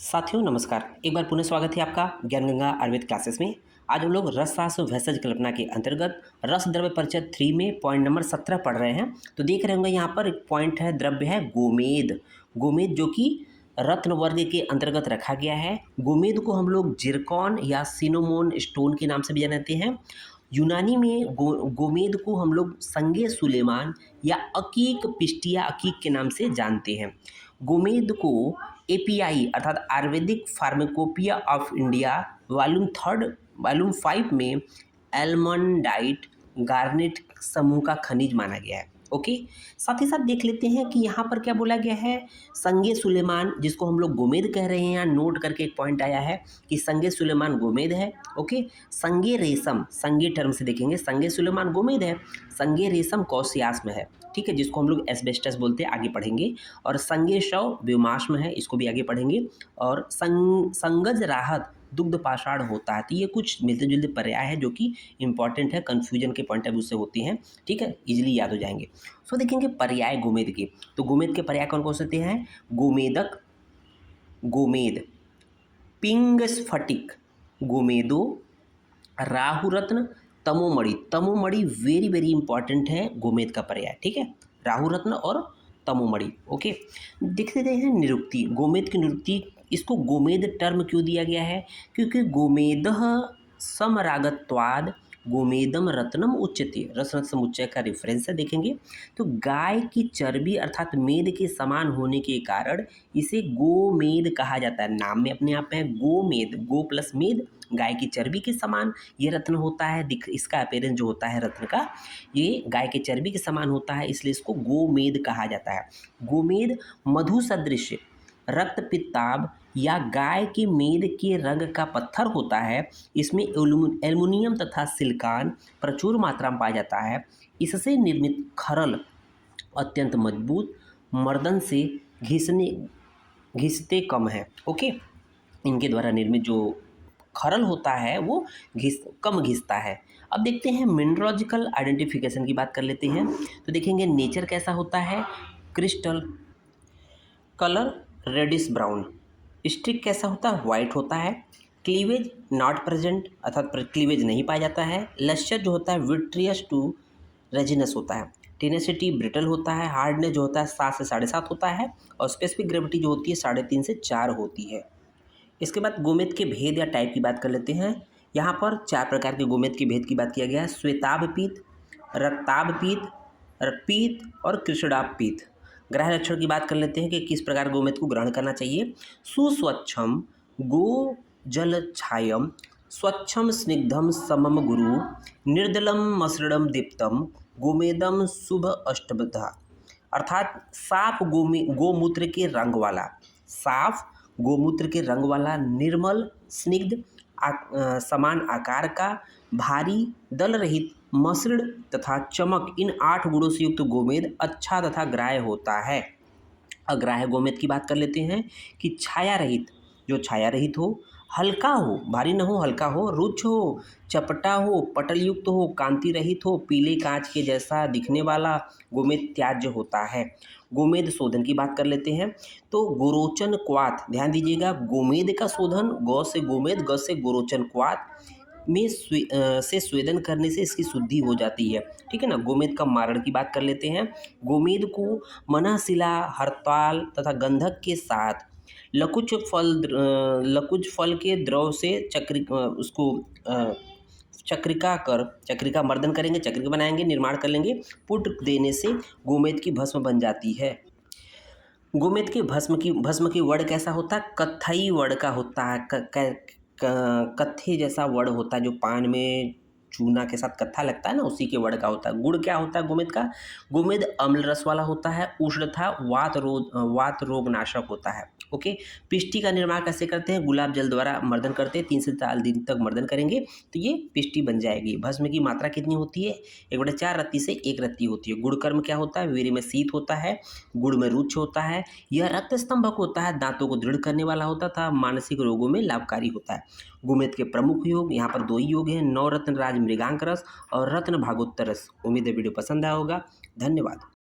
साथियों नमस्कार। एक बार पुनः स्वागत है आपका ज्ञान गंगा आयुर्वेद क्लासेस में। आज हम लोग रसशास्त्र भेषज कल्पना के अंतर्गत रस द्रव्य परिचय 3 में पॉइंट नंबर 17 पढ़ रहे हैं। तो देख रहे होंगे यहाँ पर एक पॉइंट है, द्रव्य है गोमेद। गोमेद जो कि रत्न वर्ग के अंतर्गत रखा गया है। गोमेद को हम लोग जिरकॉन या सिनोमोन स्टोन के नाम से भी जानते हैं। यूनानी में गोमेद को हम लोग संगे सुलेमान या अकीक पिस्टिया अकीक के नाम से जानते हैं। गोमेद को एपीआई अर्थात Ayurvedic pharmacopoeia of India volume 5 में एल्मंडाइट गार्नेट समूह का खनिज माना गया है। ओके, साथ ही साथ देख लेते हैं कि यहाँ पर क्या बोला गया है। संगे सुलेमान जिसको हम लोग गोमेद कह रहे हैं, यहाँ नोट करके एक पॉइंट आया है कि संगे सुलेमान गोमेद है। ओके, संगे रेशम, संगे टर्म से देखेंगे, संगे सुलेमान गोमेद है। संगे रेशम कौशियास्म है, ठीक है, जिसको हम लोग एस्बेस्टस बोलते हैं, आगे पढ़ेंगे। और संगे शव व्योमाश्म है, इसको भी आगे पढ़ेंगे। और संगज राहत दुग्ध पाषाण होता है। तो ये कुछ मिलते जुलते पर्याय है जो कि इंपॉर्टेंट है, कन्फ्यूजन के पॉइंट ऑफ व्यू से होती हैं, ठीक है, इजीली याद हो जाएंगे। सो देखेंगे पर्याय गोमेद के। तो गोमेद के पर्याय कौन कौन से होते हैं? गोमेदक, गोमेद, पिंग स्फटिक, गोमेदो, राहुरत्न, तमोमणि। तमोमणि वेरी वेरी इंपॉर्टेंट है गोमेद का पर्याय, ठीक है, राहुरत्न और तमोमणि। ओके, देख लेते हैं निरुक्ति। गोमेद की निरुक्ति, इसको गोमेद टर्म क्यों दिया गया है? क्योंकि गोमेदः समरागत्वाद गोमेदम रत्नम उच्यते, रत्न समुच्चय का रेफरेंस है, देखेंगे। तो गाय की चर्बी अर्थात मेद के समान होने के कारण इसे गोमेद कहा जाता है। नाम में अपने आप है गोमेद, गो प्लस मेद, गाय की चर्बी के समान ये रत्न होता है। इसका अपीयरेंस जो होता है रत्न का, ये गाय के चर्बी के समान होता है, इसलिए इसको गोमेद कहा जाता है। गोमेद मधु सदृश रक्त पित्ताब या गाय के मेद के रंग का पत्थर होता है। इसमें एल्युमिनियम तथा सिलिकॉन प्रचुर मात्रा में पाया जाता है। इससे निर्मित खरल अत्यंत मजबूत, मर्दन से घिसते कम है। ओके, इनके द्वारा निर्मित जो खरल होता है वो कम घिसता है। अब देखते हैं मिनरोलॉजिकल आइडेंटिफिकेशन की बात कर लेते हैं। तो देखेंगे नेचर कैसा होता है। Crystal colour reddish brown. Stick कैसा होता है? वाइट होता है। क्लीवेज नॉट प्रेजेंट अर्थात क्लीवेज नहीं पाया जाता है। लश्चर जो होता है विट्रियस टू रेजिनस होता है। टेनेसिटी ब्रिटल होता है। हार्डनेस जो होता है 7 से 7.5 होता है। और स्पेसिफिक ग्रेविटी जो होती है 3.5 से 4 होती है। इसके बाद गोमेद के भेद या टाइप की बात कर लेते हैं। यहाँ पर 4 प्रकार के गोमेद के भेद की बात किया गया है। श्वेताभ पीत, रक्ताभ पीत, पीत और कृष्णाभ पीत। ग्रह लक्षण की बात कर लेते हैं कि किस प्रकार गोमेद को ग्रहण करना चाहिए। सुस्वच्छम गो जल छायम, स्वच्छम स्निग्धम समम गुरु, निर्दलम मसृणम दीप्तम, गोमेदम शुभ अष्टबधा। अर्थात साफ गोमूत्र के रंग वाला, साफ गोमूत्र के रंग वाला, निर्मल, स्निग्ध, समान आकार का, भारी, दल रहित, मसृण तथा चमक, इन 8 गुणों से युक्त गोमेद अच्छा तथा ग्राह्य होता है। अग्राह्य गोमेद की बात कर लेते हैं कि छाया रहित, जो छाया रहित हो, हल्का हो, भारी न हो, हल्का हो, रुक्ष हो, चपटा हो, पटल युक्त हो, कांति रहित हो, पीले कांच के जैसा दिखने वाला गोमेद त्याज्य होता है। गोमेद शोधन की बात कर लेते हैं। तो गोरोचन क्वाथ, ध्यान दीजिएगा, गोमेद का शोधन गौ से गोमेद, ग से गोरोचन क्वाथ में से स्वेदन करने से इसकी शुद्धि हो जाती है, ठीक है ना। गोमेद का मारण की बात कर लेते हैं। गोमेद को मनःशिला, हरताल तथा गंधक के साथ लकुच फल के द्रव से चक्रिका मर्दन करेंगे, चक्रिका बनाएंगे, निर्माण कर लेंगे, पुट देने से गोमेद की भस्म बन जाती है। गोमेद के भस्म की वर्ण कैसा होता है? कत्थई वर्ण का होता है। कत्थे जैसा वर्ण होता है, जो पान में चूना के साथ कत्था लगता है ना, उसी के वर्ण का होता है। गुण क्या होता है गोमेद का? गोमेद अम्ल रस वाला होता है, उष्ण तथा वात रोग नाशक होता है। ओके, पिष्टी का निर्माण कैसे करते हैं? गुलाब जल द्वारा मर्दन करते हैं, 3 से 4 दिन तक मर्दन करेंगे तो ये पिष्टी बन जाएगी। भस्म की मात्रा कितनी होती है? 1/4 रत्ती से 1 रत्ती होती है। गुड़ कर्म क्या होता है? वीर्य में शीत होता है, गुड़ में रुच्छ होता है। यह रक्त स्तंभक होता है, दांतों को दृढ़ करने वाला होता था, मानसिक रोगों में लाभकारी होता है। गोमेद के प्रमुख योग, यहाँ पर 2 ही योग हैं, नवरत्न राज मृगांक रस और रत्न भागोत्तर रस। उम्मीद है वीडियो पसंद आया होगा। धन्यवाद।